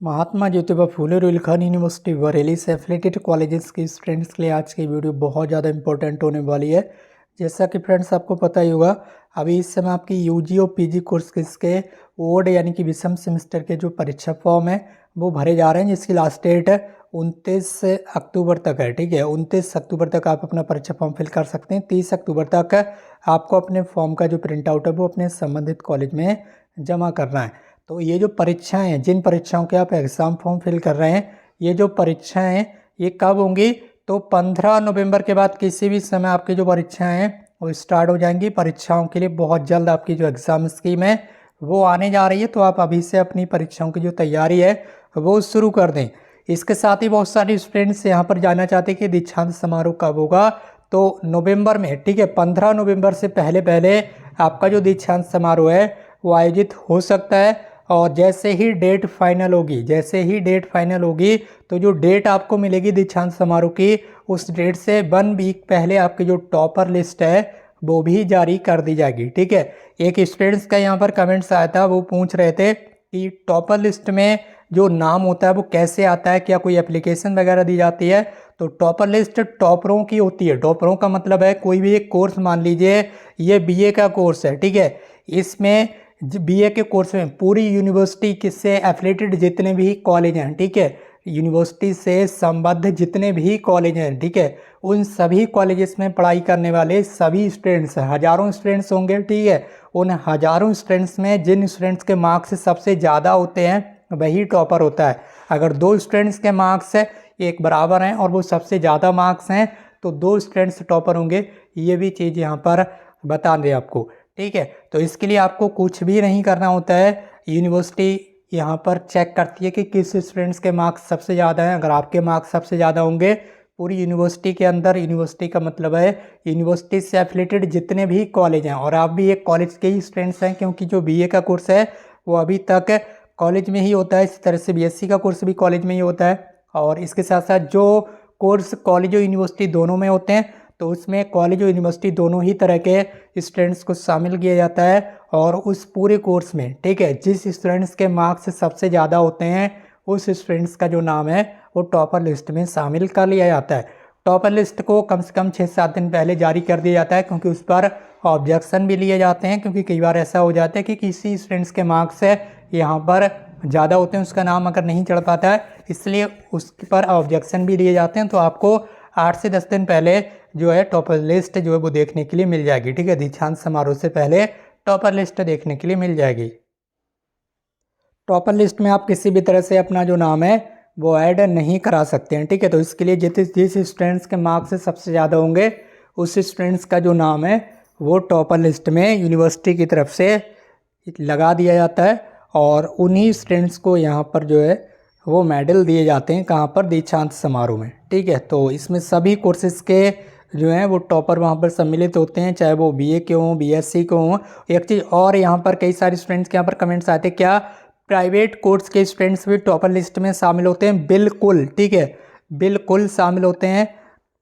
Mahatma Jyotiba Phule Rohilkhand university Bareilly से affiliated colleges के students के लिए आज की वीडियो बहुत ज़्यादा इंपॉर्टेंट होने वाली है। जैसा कि फ्रेंड्स आपको पता ही होगा, अभी इस समय आपकी यूजी और पीजी कोर्स के ओड यानी कि विषम सेमेस्टर के जो परीक्षा फॉर्म है वो भरे जा रहे हैं, जिसकी लास्ट डेट 29 अक्टूबर तक है। ठीक है, 29 अक्टूबर तक आप अपना परीक्षा फॉर्म फिल कर सकते हैं। 30 अक्टूबर तक आपको अपने फॉर्म का जो प्रिंट आउट है वो अपने संबंधित कॉलेज में जमा करना है। तो ये जो परीक्षाएं हैं, जिन परीक्षाओं के आप एग्ज़ाम फॉर्म फिल कर रहे हैं, ये जो परीक्षाएं हैं ये कब होंगी? तो 15 नवंबर के बाद किसी भी समय आपकी जो परीक्षाएं हैं वो स्टार्ट हो जाएंगी। परीक्षाओं के लिए बहुत जल्द आपकी जो एग्ज़ाम स्कीम है वो आने जा रही है, तो आप अभी से अपनी परीक्षाओं की जो तैयारी है वो शुरू कर दें। इसके साथ ही बहुत सारे स्टूडेंट्स यहाँ पर जानना चाहते हैं कि दीक्षांत समारोह कब होगा। तो नवंबर में, ठीक है, 15 नवंबर से पहले पहले आपका जो दीक्षांत समारोह है वो आयोजित हो सकता है। और जैसे ही डेट फाइनल होगी तो जो डेट आपको मिलेगी दीक्षांत समारोह की, उस डेट से 1 वीक पहले आपकी जो टॉपर लिस्ट है वो भी जारी कर दी जाएगी। ठीक है, एक स्टूडेंट्स का यहाँ पर कमेंट्स आया था, वो पूछ रहे थे कि टॉपर लिस्ट में जो नाम होता है वो कैसे आता है, क्या कोई एप्लीकेशन वगैरह दी जाती है? तो टॉपर लिस्ट टॉपरों की होती है। टॉपरों का मतलब है कोई भी एक कोर्स, मान लीजिए ये बीए का कोर्स है, ठीक है, इसमें बीए के कोर्स में पूरी यूनिवर्सिटी से एफिलेटेड जितने भी कॉलेज हैं, ठीक है, यूनिवर्सिटी से संबद्ध जितने भी कॉलेज हैं, ठीक है, उन सभी कॉलेजेस में पढ़ाई करने वाले सभी स्टूडेंट्स, हज़ारों स्टूडेंट्स होंगे, ठीक है, उन हज़ारों स्टूडेंट्स में जिन स्टूडेंट्स के मार्क्स सबसे ज़्यादा होते हैं वही टॉपर होता है। अगर 2 स्टूडेंट्स के मार्क्स एक बराबर हैं और वो सबसे ज़्यादा मार्क्स हैं तो 2 स्टूडेंट्स टॉपर होंगे। ये भी चीज़ यहाँ पर बता दें आपको। ठीक है, तो इसके लिए आपको कुछ भी नहीं करना होता है। यूनिवर्सिटी यहाँ पर चेक करती है कि किस स्टूडेंट्स के मार्क्स सबसे ज़्यादा हैं। अगर आपके मार्क्स सबसे ज़्यादा होंगे पूरी यूनिवर्सिटी के अंदर, यूनिवर्सिटी का मतलब है यूनिवर्सिटी से एफिलेटेड जितने भी कॉलेज हैं, और आप भी एक कॉलेज के ही स्टूडेंट्स हैं, क्योंकि जो बीए का कोर्स है वो अभी तक कॉलेज में ही होता है। इसी तरह से बीएससी का कोर्स भी कॉलेज में ही होता है। और इसके साथ साथ जो कोर्स कॉलेज और यूनिवर्सिटी दोनों में होते हैं, तो उसमें कॉलेज और यूनिवर्सिटी दोनों ही तरह के स्टूडेंट्स को शामिल किया जाता है। और उस पूरे कोर्स में, ठीक है, जिस स्टूडेंट्स के मार्क्स सबसे ज़्यादा होते हैं उस स्टूडेंट्स का जो नाम है वो टॉपर लिस्ट में शामिल कर लिया जाता है। टॉपर लिस्ट को कम से कम 6-7 दिन पहले जारी कर दिया जाता है, क्योंकि उस पर ऑब्जेक्शन भी लिए जाते हैं, क्योंकि कई बार ऐसा हो जाता है कि किसी स्टूडेंट्स के मार्क्स है यहाँ पर ज़्यादा होते हैं, उसका नाम अगर नहीं चढ़ पाता है, इसलिए उस पर ऑब्जेक्शन भी लिए जाते हैं। तो आपको 8 से 10 दिन पहले जो है टॉपर लिस्ट जो है वो देखने के लिए मिल जाएगी। ठीक है, दीक्षांत समारोह से पहले टॉपर लिस्ट देखने के लिए मिल जाएगी। टॉपर लिस्ट में आप किसी भी तरह से अपना जो नाम है वो ऐड नहीं करा सकते हैं। ठीक है, तो इसके लिए जिस स्टूडेंट्स के मार्क्स सबसे ज़्यादा होंगे उस स्टूडेंट्स का जो नाम है वो टॉपर लिस्ट में यूनिवर्सिटी की तरफ से लगा दिया जाता है, और उन्हीं स्टूडेंट्स को यहाँ पर जो है वो मेडल दिए जाते हैं। कहाँ पर? दीक्षांत समारोह में। ठीक है, तो इसमें सभी कोर्सेज़ के जो हैं वो टॉपर वहाँ पर सम्मिलित होते हैं, चाहे वो बीए के हों, बीएससी के हों। एक चीज़ और, यहाँ पर कई सारे स्टूडेंट्स के यहाँ पर कमेंट्स आते हैं, क्या प्राइवेट कोर्स के स्टूडेंट्स भी टॉपर लिस्ट में शामिल होते हैं? बिल्कुल, ठीक है, बिल्कुल शामिल होते हैं।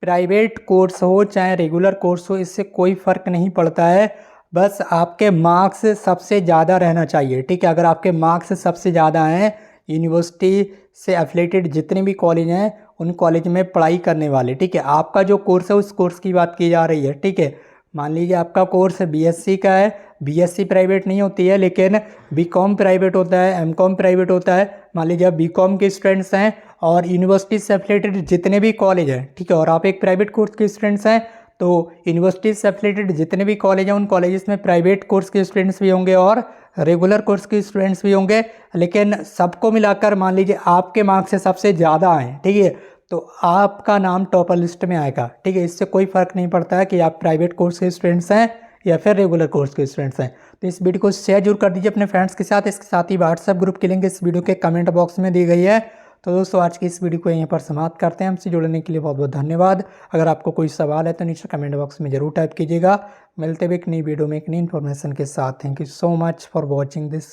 प्राइवेट कोर्स हो चाहे रेगुलर कोर्स हो, इससे कोई फ़र्क नहीं पड़ता है, बस आपके मार्क्स सबसे ज़्यादा रहना चाहिए। ठीक है, अगर आपके मार्क्स सबसे ज़्यादा हैं, यूनिवर्सिटी से एफिलेटेड जितने भी कॉलेज हैं उन कॉलेज में पढ़ाई करने वाले, ठीक है, आपका जो कोर्स है उस कोर्स की बात की जा रही है। ठीक है, मान लीजिए आपका कोर्स बीएससी का है, बीएससी प्राइवेट नहीं होती है, लेकिन बीकॉम प्राइवेट होता है, एमकॉम प्राइवेट होता है। मान लीजिए आप बीकॉम के स्टूडेंट्स हैं और यूनिवर्सिटी से एफिलेटेड जितने भी कॉलेज हैं, ठीक है, और आप एक प्राइवेट कोर्स के स्टूडेंट्स हैं, तो यूनिवर्सिटी से एफिलेटेड जितने भी कॉलेज हैं उन कॉलेजेस में प्राइवेट कोर्स के स्टूडेंट्स भी होंगे और रेगुलर कोर्स के स्टूडेंट्स भी होंगे। लेकिन सबको मिलाकर मान लीजिए आपके मार्क्स से सबसे ज़्यादा आए, ठीक है, तो आपका नाम टॉपर लिस्ट में आएगा। ठीक है, इससे कोई फ़र्क नहीं पड़ता है कि आप प्राइवेट कोर्स के स्टूडेंट्स हैं या फिर रेगुलर कोर्स के स्टूडेंट्स हैं। तो इस वीडियो को शेयर जरूर कर दीजिए अपने फ्रेंड्स के साथ। इसके साथ ही व्हाट्सएप ग्रुप की लिंक इस वीडियो के कमेंट बॉक्स में दी गई है। तो दोस्तों, आज की इस वीडियो को यहीं पर समाप्त करते हैं। हमसे जुड़ने के लिए बहुत बहुत धन्यवाद। अगर आपको कोई सवाल है तो नीचे कमेंट बॉक्स में जरूर टाइप कीजिएगा। मिलते हुए एक नई वीडियो में एक नई इन्फॉर्मेशन के साथ। Thank you so much for watching this.